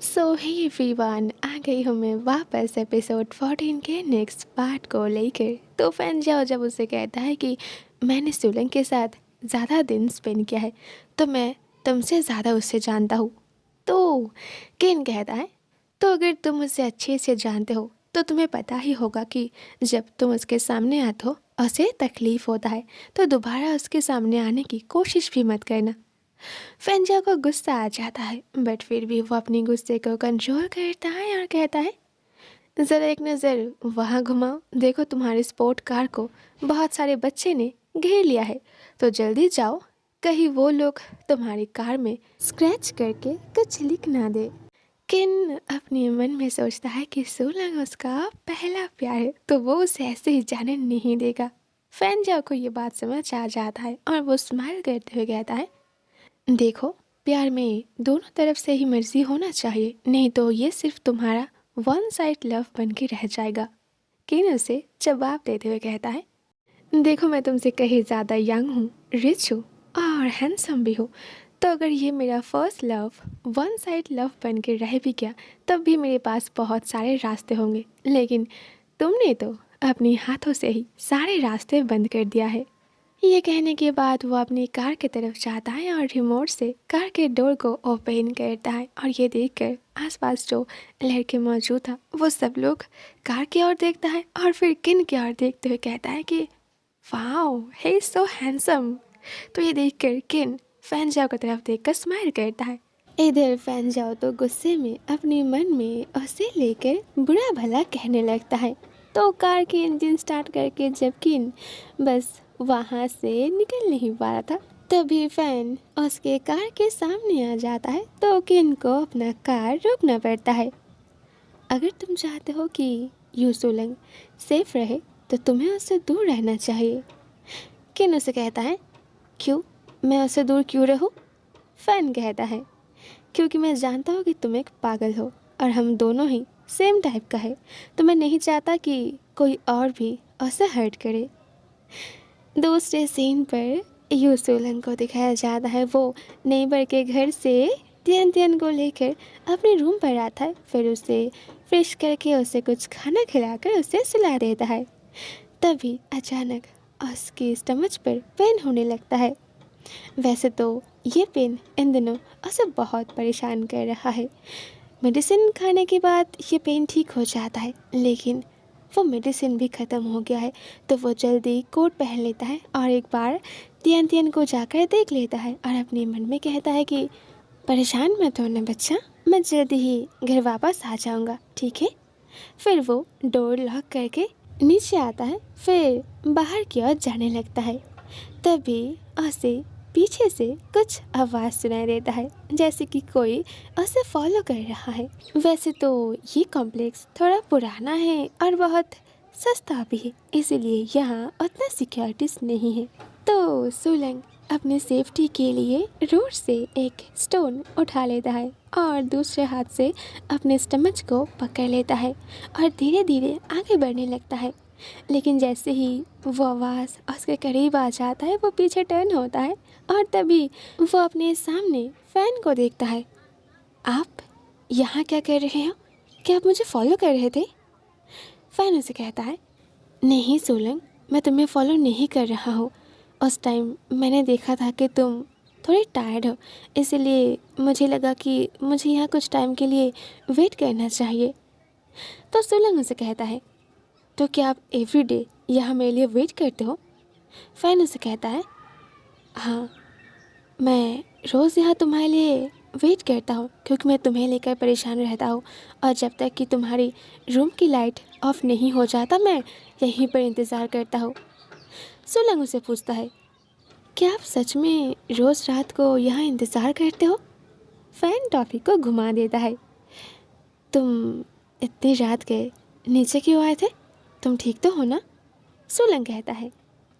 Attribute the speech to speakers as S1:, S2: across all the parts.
S1: सो hey everyone, आ गई हूँ मैं वापस एपिसोड 14 के नेक्स्ट पार्ट को लेकर। तो फैन जाओ जब उसे कहता है कि मैंने सुलंग के साथ ज़्यादा दिन स्पेंड किया है तो मैं तुमसे ज़्यादा उससे जानता हूँ। तो केन कहता है तो अगर तुम उसे अच्छे से जानते हो तो तुम्हें पता ही होगा कि जब तुम उसके सामने आते हो उसे तकलीफ़ होता है तो दोबारा उसके सामने आने की कोशिश भी मत करना। फेंजा को गुस्सा आ जाता है बट फिर भी वो अपनी गुस्से को कंट्रोल करता है और कहता है ज़रा एक नज़र वहाँ घुमाओ, देखो तुम्हारी स्पोर्ट कार को बहुत सारे बच्चे ने घेर लिया है, तो जल्दी जाओ, कहीं वो लोग तुम्हारी कार में स्क्रैच करके कुछ लिख ना दे। किन अपने मन में सोचता है कि सोलंग उसका पहला प्यार है तो वो उसे ऐसे ही जाने नहीं देगा। फेंजा को ये बात समझ आ जाता है और वो स्माइल करते हुए कहता है देखो, प्यार में दोनों तरफ से ही मर्जी होना चाहिए, नहीं तो ये सिर्फ तुम्हारा वन साइड लव बन के रह जाएगा। किन उसे जवाब देते हुए कहता है देखो, मैं तुमसे कहीं ज़्यादा यंग हूँ, रिच हूँ और हैंडसम भी हूँ, तो अगर ये मेरा first love one side love बन के रह भी गया तब भी मेरे पास बहुत सारे रास्ते होंगे, लेकिन तुमने तो अपने हाथों से ही सारे रास्ते बंद कर दिया है। ये कहने के बाद वो अपनी कार की तरफ जाता है और रिमोट से कार के डोर को ओपन करता है और ये देखकर आसपास जो लड़के मौजूद था वो सब लोग कार की ओर देखता है और फिर किन की ओर देखते हुए कहता है कि wow, he is so handsome। तो ये देखकर किन फैन जाओ की तरफ देखकर स्माइल करता है। इधर फैन जाओ तो गुस्से में अपने मन में उसे लेकर बुरा भला कहने लगता है। तो कार की इंजन स्टार्ट करके जब किन बस वहाँ से निकल नहीं पा रहा था तभी फैन उसके कार के सामने आ जाता है तो किन को अपना कार रोकना पड़ता है। अगर तुम चाहते हो कि यू सोलंग सेफ रहे तो तुम्हें उससे दूर रहना चाहिए। किन उसे कहता है क्यों, मैं उससे दूर क्यों रहूं? फैन कहता है क्योंकि मैं जानता हूँ कि तुम एक पागल हो और हम दोनों ही सेम टाइप का है, तो मैं नहीं चाहता कि कोई और भी उसे हर्ट करे। दूसरे सीन पर यू सोलंग को दिखाया जाता है वो नेबर के घर से तियन तियन को लेकर अपने रूम पर आता है, फिर उसे फ्रेश करके उसे कुछ खाना खिलाकर उसे सुला देता है। तभी अचानक उसके स्टमच पर पेन होने लगता है। वैसे तो ये पेन इन दिनों उसे बहुत परेशान कर रहा है। मेडिसिन खाने के बाद ये पेन ठीक हो जाता है, लेकिन वो मेडिसिन भी ख़त्म हो गया है तो वो जल्दी कोट पहन लेता है और एक बार तियन तियन को जाकर देख लेता है और अपने मन में कहता है कि परेशान मत होना बच्चा, मैं जल्दी ही घर वापस आ जाऊंगा, ठीक है। फिर वो डोर लॉक करके नीचे आता है, फिर बाहर की ओर जाने लगता है। तभी उसे पीछे से कुछ आवाज़ सुनाई देता है जैसे कि कोई उसे फॉलो कर रहा है। वैसे तो ये कॉम्प्लेक्स थोड़ा पुराना है और बहुत सस्ता भी है, इसीलिए यहाँ उतना सिक्योरिटीज नहीं है। तो सोलंग अपने सेफ्टी के लिए रोड से एक स्टोन उठा लेता है और दूसरे हाथ से अपने स्टमच को पकड़ लेता है और धीरे धीरे आगे बढ़ने लगता है। लेकिन जैसे ही वो आवाज़ उसके करीब आ जाता है वो पीछे टर्न होता है और तभी वो अपने सामने फैन को देखता है। आप यहाँ क्या कर रहे हो? क्या आप मुझे फॉलो कर रहे थे? फैन उसे कहता है नहीं सोलंग, मैं तुम्हें फॉलो नहीं कर रहा हूँ। उस टाइम मैंने देखा था कि तुम थोड़ी टायर्ड हो, इसलिए मुझे लगा कि मुझे यहाँ कुछ टाइम के लिए वेट करना चाहिए। तो सोलंग उसे कहता है तो क्या आप एवरीडे यहाँ मेरे लिए वेट करते हो? फैन उसे कहता है हाँ, मैं रोज़ यहाँ तुम्हारे लिए वेट करता हूँ क्योंकि मैं तुम्हें लेकर परेशान रहता हूँ और जब तक कि तुम्हारी रूम की लाइट ऑफ नहीं हो जाता मैं यहीं पर इंतज़ार करता हूँ। सोलंग उसे पूछता है क्या आप सच में रोज़ रात को यहाँ इंतज़ार करते हो? फैन टॉफ़ी को घुमा देता है। तुम इतनी रात गए नीचे क्यों आए थे? तुम ठीक तो हो ना? सोलंग कहता है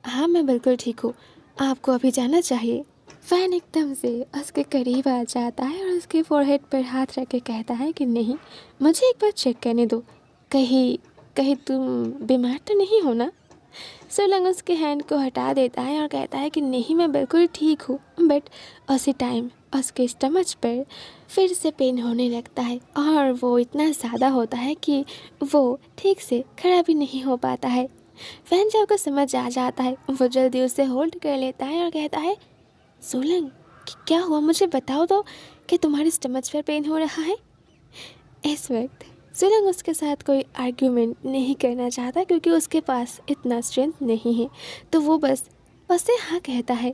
S1: हाँ, मैं बिल्कुल ठीक हूँ, आपको अभी जाना चाहिए। फैन एकदम से उसके करीब आ जाता है और उसके फोरहेड पर हाथ रख के कहता है कि नहीं, मुझे एक बार चेक करने दो, कहीं कहीं तुम बीमार तो नहीं हो ना? सोलंग उसके हैंड को हटा देता है और कहता है कि नहीं, मैं बिल्कुल ठीक हूँ। बट उसी टाइम उसके स्टमच पर फिर से पेन होने लगता है और वो इतना ज़्यादा होता है कि वो ठीक से खड़ा भी नहीं हो पाता है। फैनजाओ को समझ आ जाता है। वो जल्दी उसे होल्ड कर लेता है और कहता है, सोलंग क्या हुआ, मुझे बताओ तो कि तुम्हारे स्टमच पर पेन हो रहा है। इस वक्त सोलंग उसके साथ कोई आर्ग्यूमेंट नहीं करना चाहता क्योंकि उसके पास इतना स्ट्रेंथ नहीं है, तो वो बस उसे हाँ कहता है।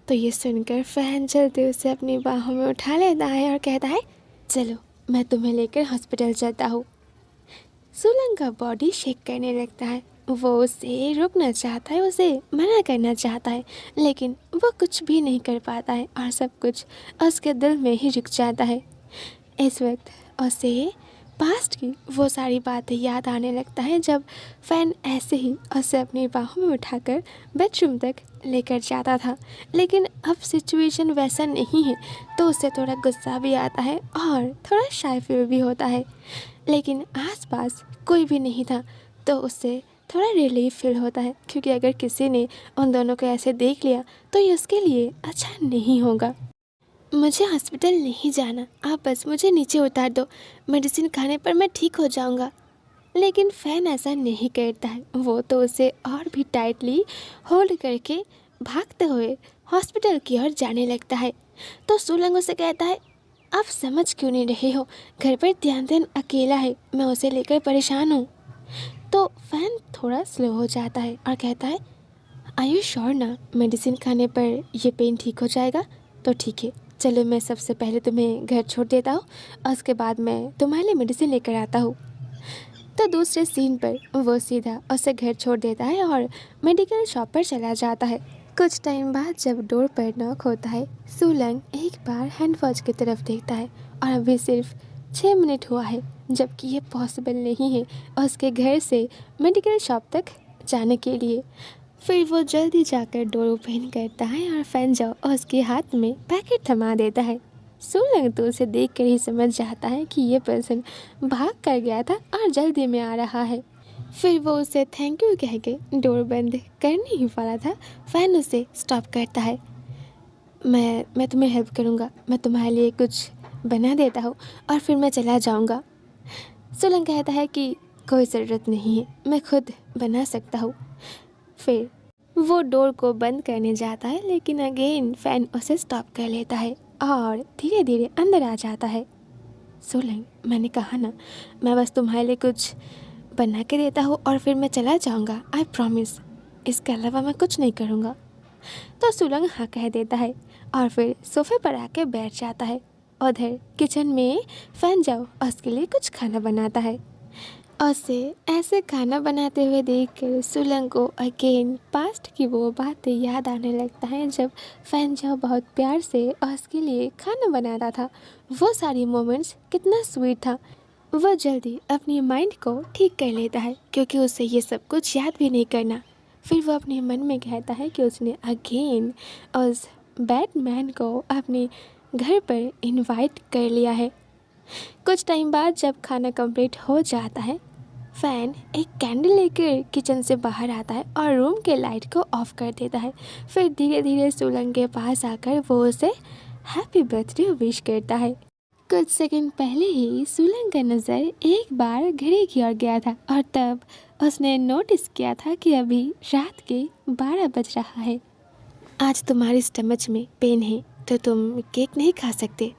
S1: तो ये सुनकर फैन जल्दी उसे अपनी बाहों में उठा लेता है और कहता है, चलो मैं तुम्हें लेकर हॉस्पिटल चलता हूँ। सोलंग का बॉडी शेक करने लगता है। वो उसे रोकना चाहता है, उसे मना करना चाहता है, लेकिन वो कुछ भी नहीं कर पाता है और सब कुछ उसके दिल में ही रुक जाता है। इस वक्त उसे पास्ट की वो सारी बातें याद आने लगता है जब फैन ऐसे ही उसे अपनी बाहों में उठाकर बेडरूम तक लेकर जाता था। लेकिन अब सिचुएशन वैसा नहीं है, तो उसे थोड़ा गुस्सा भी आता है और थोड़ा शाय फील भी होता है। लेकिन आसपास कोई भी नहीं था, तो उससे थोड़ा रिलीफ फील होता है, क्योंकि अगर किसी ने उन दोनों को ऐसे देख लिया तो ये उसके लिए अच्छा नहीं होगा। मुझे हॉस्पिटल नहीं जाना, आप बस मुझे नीचे उतार दो, मेडिसिन खाने पर मैं ठीक हो जाऊंगा। लेकिन फैन ऐसा नहीं करता है। वो तो उसे और भी टाइटली होल्ड करके भागते हुए हॉस्पिटल की ओर जाने लगता है। तो सोलंग उसे कहता है, आप समझ क्यों नहीं रहे हो, घर पर ध्यान देन अकेला है, मैं उसे लेकर परेशान हूँ। तो फैन थोड़ा स्लो हो जाता है और कहता है, आर यू श्योर ना, मेडिसिन खाने पर ये पेन ठीक हो जाएगा? तो ठीक है, चलो मैं सबसे पहले तुम्हें घर छोड़ देता हूँ और उसके बाद मैं तुम्हारे लिए मेडिसिन लेकर आता हूँ। तो दूसरे सीन पर वो सीधा उसे घर छोड़ देता है और मेडिकल शॉप पर चला जाता है। कुछ टाइम बाद जब डोर पर नॉक होता है, सोलंग एक बार हैंड वॉच की तरफ देखता है और अभी सिर्फ 6 मिनट हुआ है, जबकि ये पॉसिबल नहीं है उसके घर से मेडिकल शॉप तक जाने के लिए। फिर वो जल्दी जाकर डोर ओपन करता है और फैनजाओ उसके हाथ में पैकेट थमा देता है। सोलंग तो उसे देख कर ही समझ जाता है कि ये पर्सन भाग कर गया था और जल्दी में आ रहा है। फिर वो उसे थैंक यू कह के डोर बंद करने ही वाला था, फैन उसे स्टॉप करता है। मैं तुम्हें हेल्प करूँगा, मैं तुम्हारे लिए कुछ बना देता हूँ और फिर मैं चला जाऊँगा। सोलंग कहता है कि कोई ज़रूरत नहीं है, मैं खुद बना सकता हूँ। फिर वो डोर को बंद करने जाता है, लेकिन अगेन फैन उसे स्टॉप कर लेता है और धीरे धीरे अंदर आ जाता है। सोलंग, मैंने कहा ना, मैं बस तुम्हारे लिए कुछ बना के देता हूँ और फिर मैं चला जाऊँगा, आई प्रॉमिस, इसके अलावा मैं कुछ नहीं करूँगा। तो सोलंग हाँ कह देता है और फिर सोफे पर आके बैठ जाता है। उधर किचन में फैनजाओ उसके लिए कुछ खाना बनाता है। उसे ऐसे खाना बनाते हुए देखकर सोलंग को अगेन पास्ट की वो बातें याद आने लगता है जब फैनजाओ बहुत प्यार से उसके लिए खाना बनाता था। वो सारी मोमेंट्स कितना स्वीट था। वो जल्दी अपनी माइंड को ठीक कर लेता है क्योंकि उसे ये सब कुछ याद भी नहीं करना। फिर वो अपने मन में कहता है कि उसने अगेन उस बैटमैन को अपने घर पर इनवाइट कर लिया है। कुछ टाइम बाद जब खाना कंप्लीट हो जाता है, फैन एक कैंडल लेकर किचन से बाहर आता है और रूम के लाइट को ऑफ कर देता है। फिर धीरे धीरे सोलंग के पास आकर वो उसे हैप्पी बर्थडे विश करता है। कुछ सेकंड पहले ही सोलंग का नज़र एक बार घड़ी की ओर गया था और तब उसने नोटिस किया था कि अभी रात के 12 बज रहा है। आज तुम्हारे स्टमच में पेन है तो तुम केक नहीं खा सकते,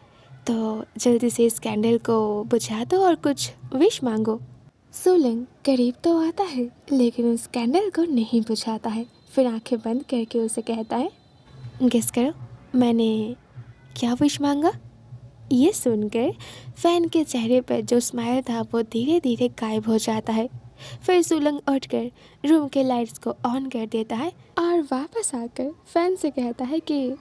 S1: तो जल्दी से इस कैंडल को बुझा दो और कुछ विश मांगो। सोलंग करीब तो आता है लेकिन उस कैंडल को नहीं बुझाता है। फिर आंखें बंद करके उसे कहता है, गेस करो मैंने क्या विश मांगा। ये सुनकर फैन के चेहरे पर जो स्माइल था वो धीरे धीरे गायब हो जाता है। फिर सोलंग उठकर रूम के लाइट्स को ऑन कर देता है और वापस आकर फैन से कहता है कि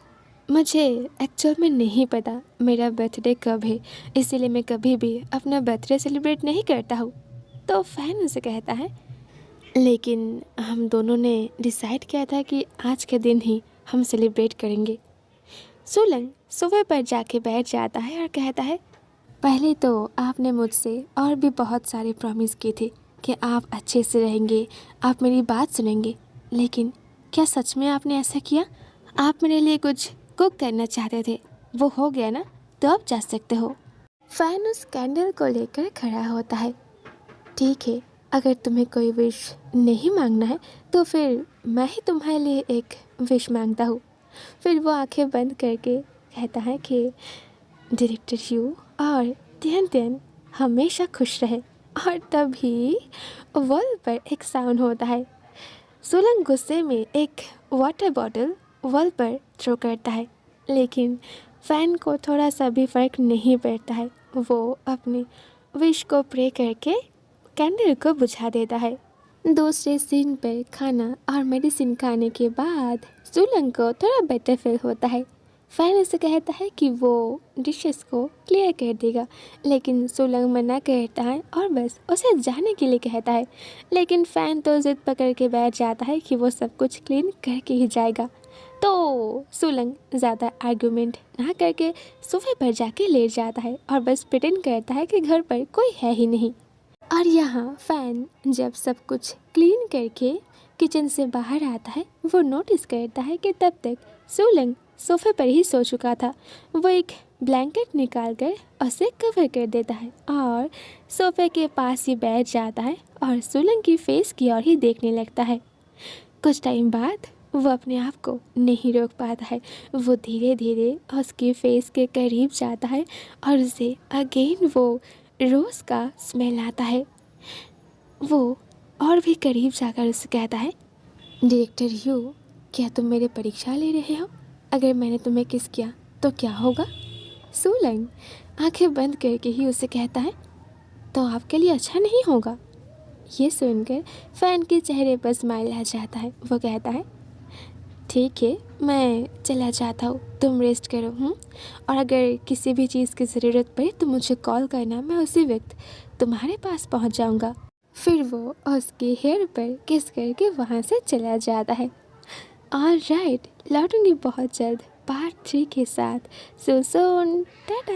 S1: मुझे एक्चुअल में नहीं पता मेरा बर्थडे कब है, इसीलिए मैं कभी भी अपना बर्थडे सेलिब्रेट नहीं करता हूँ। तो फैन उसे कहता है, लेकिन हम दोनों ने डिसाइड किया था कि आज के दिन ही हम सेलिब्रेट करेंगे। सोलंग सोफे पर जाके बैठ जाता है और कहता है, पहले तो आपने मुझसे और भी बहुत सारे प्रॉमिस किए थे कि आप अच्छे से रहेंगे, आप मेरी बात सुनेंगे, लेकिन क्या सच में आपने ऐसा किया? आप मेरे लिए कुछ कुक करना चाहते थे वो हो गया ना, तो अब जा सकते हो। फैन उस कैंडल को लेकर खड़ा होता है। ठीक है, अगर तुम्हें कोई विश नहीं मांगना है तो फिर मैं ही तुम्हारे लिए एक विश मांगता हूँ। फिर वो आंखें बंद करके कहता है कि डायरेक्टर यू और तियन तियन हमेशा खुश रहे। और तभी वॉल पर एक साउंड होता है। सोलंग गुस्से में एक वाटर बॉटल वॉल पर थ्रो करता है, लेकिन फैन को थोड़ा सा भी फर्क नहीं पड़ता है। वो अपने विश को प्रे करके कैंडल को बुझा देता है। दूसरे सीन पर खाना और मेडिसिन खाने के बाद सोलंग को थोड़ा बेटर फील होता है। फैन उसे कहता है कि वो डिशेस को क्लियर कर देगा, लेकिन सोलंग मना करता है और बस उसे जाने के लिए कहता है। लेकिन फ़ैन तो ज़िद पकड़ के बैठ जाता है कि वो सब कुछ क्लीन करके ही जाएगा। तो सोलंग ज़्यादा आर्गुमेंट ना करके सोफे पर जाके लेट जाता है और बस प्रिटेंड करता है कि घर पर कोई है ही नहीं। और यहाँ फ़ैन जब सब कुछ क्लीन करके किचन से बाहर आता है, वो नोटिस करता है कि तब तक सोलंग सोफे पर ही सो चुका था। वो एक ब्लैंकेट निकाल कर उसे कवर कर देता है और सोफे के पास ही बैठ जाता है और सोलंग की फेस की ओर ही देखने लगता है। कुछ टाइम बाद वो अपने आप को नहीं रोक पाता है। वो धीरे धीरे उसकी फेस के करीब जाता है और उसे अगेन वो रोज़ का स्मेल आता है। वो और भी करीब जाकर उसे कहता है, डायरेक्टर यू, क्या तुम मेरे परीक्षा ले रहे हो? अगर मैंने तुम्हें किस किया तो क्या होगा? सोलंग आंखें बंद करके ही उसे कहता है, तो आपके लिए अच्छा नहीं होगा। ये सुनकर फ़ैन के चेहरे पर स्माइल आ जाता है। वो कहता है, ठीक है, मैं चला जाता हूँ, तुम रेस्ट करो। और अगर किसी भी चीज़ की ज़रूरत पड़े तो मुझे कॉल करना, मैं उसी वक्त तुम्हारे पास पहुँच जाऊँगा। फिर वो उसके हेयर पर किस करके वहाँ से चला जाता है। ऑलराइट, लौटूंगी बहुत जल्द पार्ट 3 के साथ। सो सून, टाटा।